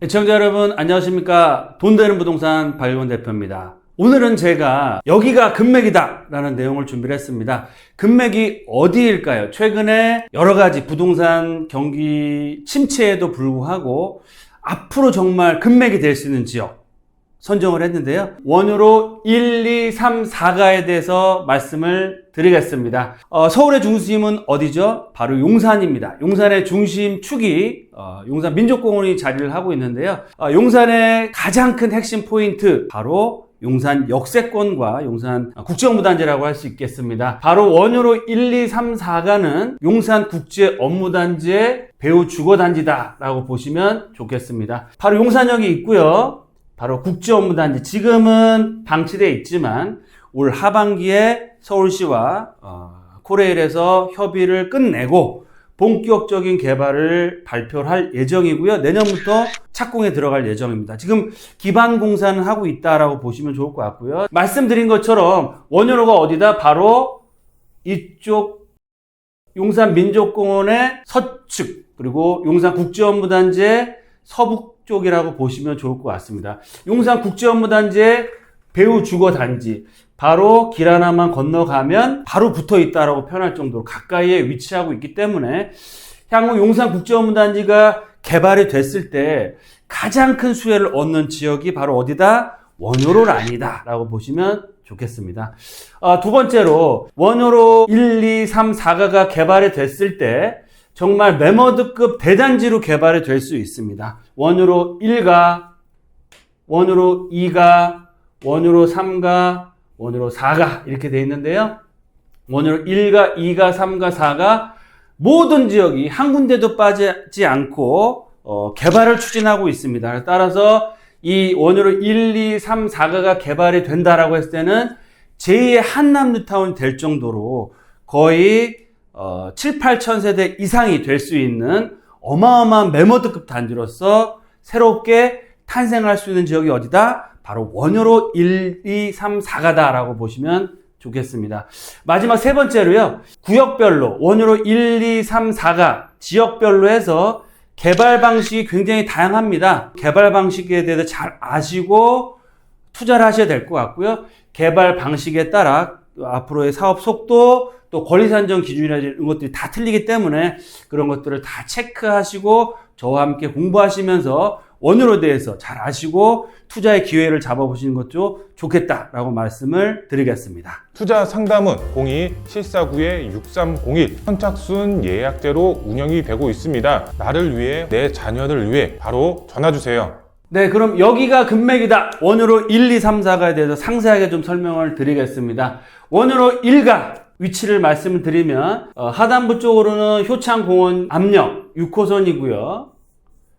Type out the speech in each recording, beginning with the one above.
시청자 여러분 안녕하십니까. 돈 되는 부동산 박일권 대표입니다. 오늘은 제가 여기가 금맥이다 라는 내용을 준비를 했습니다. 금맥이 어디일까요? 최근에 여러가지 부동산 경기 침체에도 불구하고 앞으로 정말 금맥이 될 수 있는 지역 선정을 했는데요. 원효로 1, 2, 3, 4가에 대해서 말씀을 드리겠습니다. 서울의 중심은 어디죠? 바로 용산입니다. 용산의 중심축이 용산 민족공원이 자리를 하고 있는데요. 용산의 가장 큰 핵심 포인트 바로 용산 역세권과 용산 국제업무단지라고 할 수 있겠습니다. 바로 원효로 1, 2, 3, 4가는 용산 국제업무단지의 배후 주거단지다 라고 보시면 좋겠습니다. 바로 용산역이 있고요. 바로 국제업무단지, 지금은 방치되어 있지만 올 하반기에 서울시와 코레일에서 협의를 끝내고 본격적인 개발을 발표를 할 예정이고요. 내년부터 착공에 들어갈 예정입니다. 지금 기반 공사는 하고 있다라고 보시면 좋을 것 같고요. 말씀드린 것처럼 원효로가 어디다? 바로 이쪽 용산 민족공원의 서측, 그리고 용산 국제업무단지의 서북 쪽이라고 보시면 좋을 것 같습니다. 용산 국제업무단지의 배후 주거단지, 바로 길 하나만 건너가면 바로 붙어 있다라고 표현할 정도로 가까이에 위치하고 있기 때문에 향후 용산 국제업무단지가 개발이 됐을 때 가장 큰 수혜를 얻는 지역이 바로 어디다? 원효로 라인이다 라고 보시면 좋겠습니다. 두 번째로 원효로 1, 2, 3, 4가가 개발이 됐을 때 정말 매머드급 대단지로 개발이 될 수 있습니다. 원효로 1가, 원효로 2가, 원효로 3가, 원효로 4가 이렇게 되어 있는데요. 원효로 1가, 2가, 3가, 4가 모든 지역이 한 군데도 빠지지 않고 개발을 추진하고 있습니다. 따라서 이 원효로 1, 2, 3, 4가가 개발이 된다라고 했을 때는 제2의 한남 뉴타운이 될 정도로 거의 7, 8천 세대 이상이 될 수 있는 어마어마한 매머드급 단지로서 새롭게 탄생할 수 있는 지역이 어디다? 바로 원효로 1, 2, 3, 4가다 라고 보시면 좋겠습니다. 마지막 세 번째로요. 구역별로 원효로 1, 2, 3, 4가 지역별로 해서 개발 방식이 굉장히 다양합니다. 개발 방식에 대해서 잘 아시고 투자를 하셔야 될 것 같고요. 개발 방식에 따라 앞으로의 사업 속도, 또 권리 산정 기준이라든지 이런 것들이 다 틀리기 때문에 그런 것들을 다 체크하시고 저와 함께 공부하시면서 원효로에 대해서 잘 아시고 투자의 기회를 잡아보시는 것도 좋겠다라고 말씀을 드리겠습니다. 투자 상담은 02-749-6301 선착순 예약제로 운영이 되고 있습니다. 나를 위해, 내 자녀를 위해 바로 전화주세요. 네, 그럼 여기가 금맥이다. 원효로 1, 2, 3, 4가에 대해서 상세하게 좀 설명을 드리겠습니다. 원효로 1가 위치를 말씀을 드리면 하단부 쪽으로는 효창공원 압력 6호선이고요.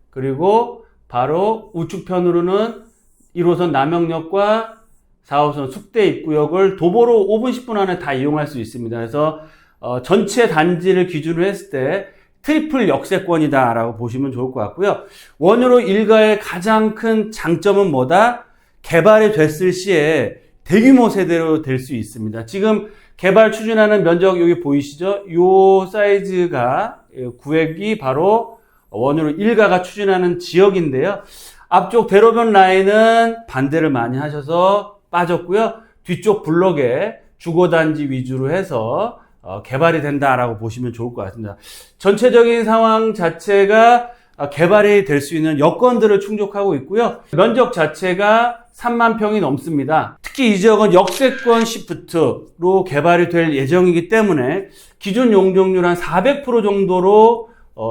그리고 바로 우측편으로는 1호선 남영역과 4호선 숙대 입구역을 도보로 5분 10분 안에 다 이용할 수 있습니다. 그래서 전체 단지를 기준으로 했을 때 트리플 역세권이다 라고 보시면 좋을 것 같고요. 원효로 1가의 가장 큰 장점은 뭐다? 개발이 됐을 시에 대규모 세대로 될 수 있습니다. 지금 개발 추진하는 면적 여기 보이시죠? 요 사이즈가 구획이 바로 원효로 1가가 추진하는 지역인데요. 앞쪽 대로변 라인은 반대를 많이 하셔서 빠졌고요. 뒤쪽 블록에 주거단지 위주로 해서 개발이 된다라고 보시면 좋을 것 같습니다. 전체적인 상황 자체가 개발이 될 수 있는 여건들을 충족하고 있고요. 면적 자체가 3만 평이 넘습니다. 특히 이 지역은 역세권 시프트로 개발이 될 예정이기 때문에 기존 용적률 한 400% 정도로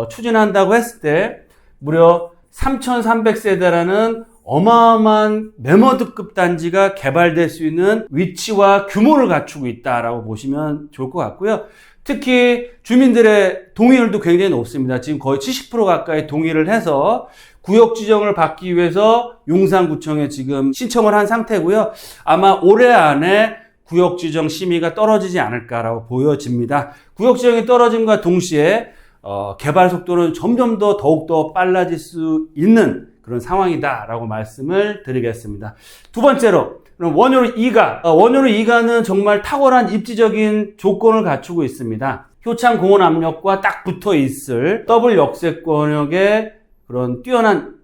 추진한다고 했을 때 무려 3,300세대라는 어마어마한 매머드급 단지가 개발될 수 있는 위치와 규모를 갖추고 있다라고 보시면 좋을 것 같고요. 특히 주민들의 동의율도 굉장히 높습니다. 지금 거의 70% 가까이 동의를 해서 구역 지정을 받기 위해서 용산구청에 지금 신청을 한 상태고요. 아마 올해 안에 구역 지정 심의가 떨어지지 않을까라고 보여집니다. 구역 지정이 떨어짐과 동시에 개발 속도는 점점 더 더욱더 빨라질 수 있는 그런 상황이다라고 말씀을 드리겠습니다. 두 번째로 그럼 원효로 2가는 정말 탁월한 입지적인 조건을 갖추고 있습니다. 효창공원 압력과 딱 붙어 있을 더블 역세권역의 그런 뛰어난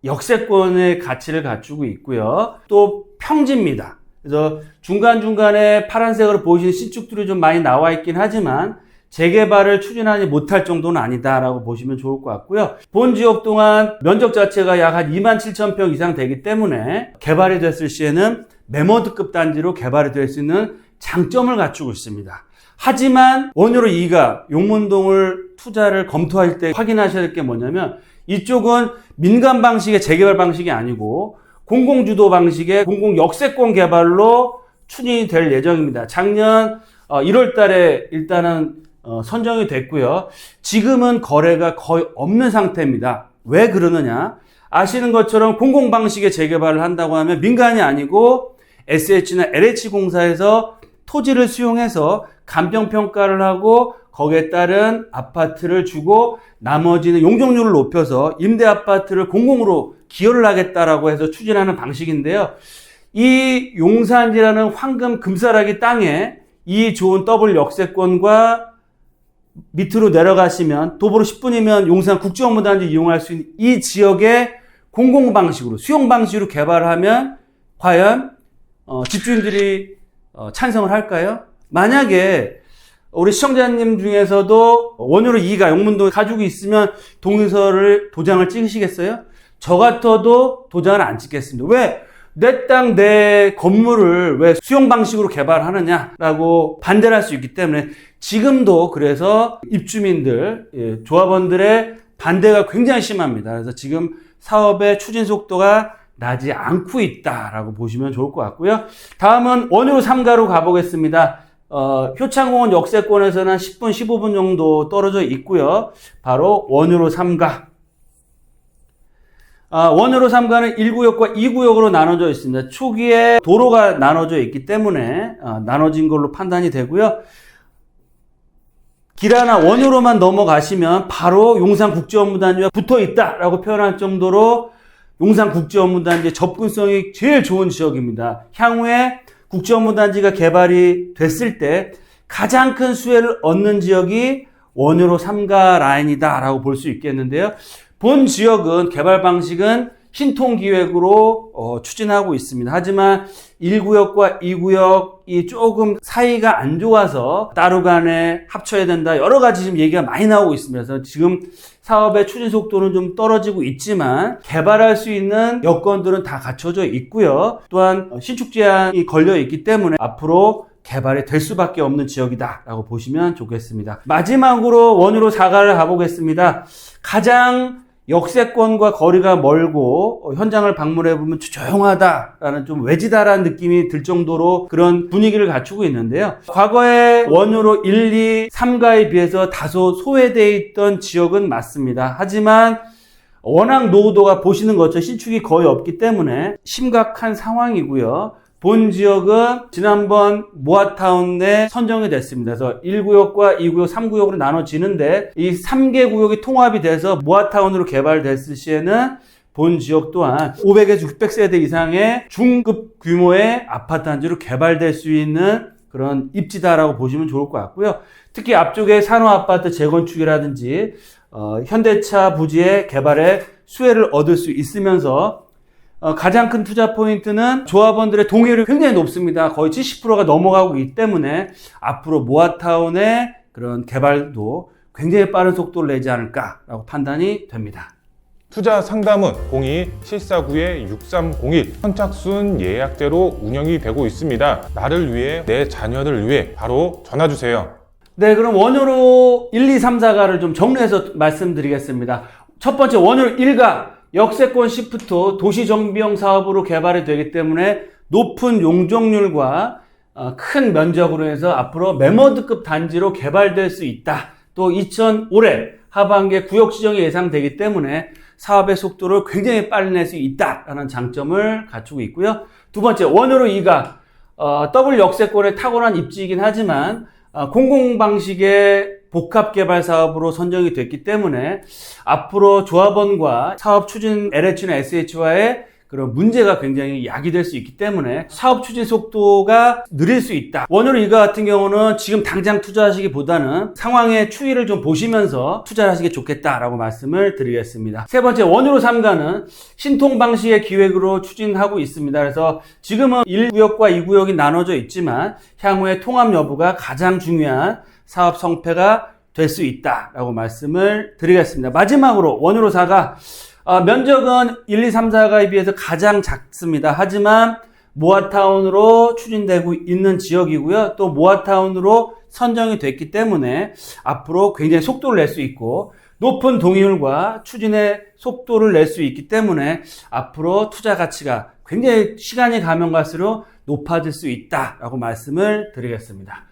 역세권의 가치를 갖추고 있고요. 또 평지입니다. 그래서 중간중간에 파란색으로 보이시는 신축들이 좀 많이 나와 있긴 하지만 재개발을 추진하지 못할 정도는 아니다라고 보시면 좋을 것 같고요. 본 지역 동안 면적 자체가 약 한 27,000평 이상 되기 때문에 개발이 됐을 시에는 매머드급 단지로 개발이 될 수 있는 장점을 갖추고 있습니다. 하지만 원효로 2가 용문동을 투자를 검토할 때 확인하셔야 될 게 뭐냐면 이쪽은 민간 방식의 재개발 방식이 아니고 공공주도 방식의 공공역세권 개발로 추진이 될 예정입니다. 작년 1월 달에 일단은 선정이 됐고요. 지금은 거래가 거의 없는 상태입니다. 왜 그러느냐? 아시는 것처럼 공공 방식의 재개발을 한다고 하면 민간이 아니고 SH나 LH공사에서 토지를 수용해서 감정평가를 하고 거기에 따른 아파트를 주고 나머지는 용적률을 높여서 임대아파트를 공공으로 기여를 하겠다라고 해서 추진하는 방식인데요. 이 용산지라는 황금 금싸라기 땅에 이 좋은 더블 역세권과 밑으로 내려가시면 도보로 10분이면 용산 국제업무단지 이용할 수 있는 이 지역의 공공 방식으로 수용 방식으로 개발을 하면 과연 집주인들이 찬성을 할까요? 만약에 우리 시청자님 중에서도 원효로 2가 용문동에 가지고 있으면 동의서를 도장을 찍으시겠어요? 저 같아도 도장을 안 찍겠습니다. 왜? 내 땅, 내 건물을 왜 수용 방식으로 개발하느냐라고 반대를 할 수 있기 때문에 지금도 그래서 입주민들, 조합원들의 반대가 굉장히 심합니다. 그래서 지금 사업의 추진 속도가 나지 않고 있다라고 보시면 좋을 것 같고요. 다음은 원효로 3가로 가보겠습니다. 효창공원 역세권에서는 한 10분, 15분 정도 떨어져 있고요. 바로 원효로 3가. 원효로 3가는 1구역과 2구역으로 나눠져 있습니다. 초기에 도로가 나눠져 있기 때문에 나눠진 걸로 판단이 되고요. 길 하나 원효로만 넘어가시면 바로 용산국제업무단지와 붙어 있다라고 표현할 정도로 용산국제업무단지의 접근성이 제일 좋은 지역입니다. 향후에 국제업무단지가 개발이 됐을 때 가장 큰 수혜를 얻는 지역이 원효로 3가 라인이다라고 볼 수 있겠는데요. 본 지역은 개발 방식은 신통기획으로 추진하고 있습니다. 하지만 1구역과 2구역이 조금 사이가 안 좋아서 따로 간에 합쳐야 된다. 여러 가지 지금 얘기가 많이 나오고 있습니다. 그래서 지금 사업의 추진 속도는 좀 떨어지고 있지만 개발할 수 있는 여건들은 다 갖춰져 있고요. 또한 신축 제한이 걸려 있기 때문에 앞으로 개발이 될 수밖에 없는 지역이다라고 보시면 좋겠습니다. 마지막으로 원효로 4가를 가보겠습니다. 가장 역세권과 거리가 멀고 현장을 방문해보면 조용하다라는 좀 외지다라는 느낌이 들 정도로 그런 분위기를 갖추고 있는데요. 과거에 원효로 1, 2, 3가에 비해서 다소 소외되어 있던 지역은 맞습니다. 하지만 워낙 노후도가 보시는 것처럼 신축이 거의 없기 때문에 심각한 상황이고요. 본 지역은 지난번 모아타운 내 선정이 됐습니다. 그래서 1구역과 2구역, 3구역으로 나눠지는데 이 3개 구역이 통합이 돼서 모아타운으로 개발됐을 시에는 본 지역 또한 500에서 600세대 이상의 중급 규모의 아파트 단지로 개발될 수 있는 그런 입지다라고 보시면 좋을 것 같고요. 특히 앞쪽에 산호아파트 재건축이라든지 현대차 부지의 개발에 수혜를 얻을 수 있으면서 가장 큰 투자 포인트는 조합원들의 동의율이 굉장히 높습니다. 거의 70%가 넘어가고 있기 때문에 앞으로 모아타운의 그런 개발도 굉장히 빠른 속도를 내지 않을까라고 판단이 됩니다. 투자 상담은 02-749-6301 선착순 예약제로 운영이 되고 있습니다. 나를 위해, 내 자녀를 위해 바로 전화주세요. 네, 그럼 원효로 1, 2, 3, 4가를 좀 정리해서 말씀드리겠습니다. 첫 번째 원효로 1가 역세권 시프트 도시정비형 사업으로 개발이 되기 때문에 높은 용적률과 큰 면적으로 해서 앞으로 매머드급 단지로 개발될 수 있다. 또 2005년 하반기에 구역 지정이 예상되기 때문에 사업의 속도를 굉장히 빨리 낼 수 있다라는 장점을 갖추고 있고요. 두 번째, 원효로 2가 더블 역세권의 탁월한 입지이긴 하지만 공공 방식의 복합 개발 사업으로 선정이 됐기 때문에 앞으로 조합원과 사업 추진 LH나 SH와의 그런 문제가 굉장히 야기될 수 있기 때문에 사업 추진 속도가 느릴 수 있다. 원효로 이거 같은 경우는 지금 당장 투자하시기보다는 상황의 추이를 좀 보시면서 투자를 하시기 좋겠다라고 말씀을 드리겠습니다. 세 번째, 원효로 3가는 신통 방식의 기획으로 추진하고 있습니다. 그래서 지금은 1구역과 2구역이 나눠져 있지만 향후의 통합 여부가 가장 중요한 사업 성패가 될 수 있다라고 말씀을 드리겠습니다. 마지막으로 원효로 4가 면적은 1, 2, 3, 4가에 비해서 가장 작습니다. 하지만 모아타운으로 추진되고 있는 지역이고요. 또 모아타운으로 선정이 됐기 때문에 앞으로 굉장히 속도를 낼 수 있고 높은 동의율과 추진의 속도를 낼 수 있기 때문에 앞으로 투자 가치가 굉장히 시간이 가면 갈수록 높아질 수 있다라고 말씀을 드리겠습니다.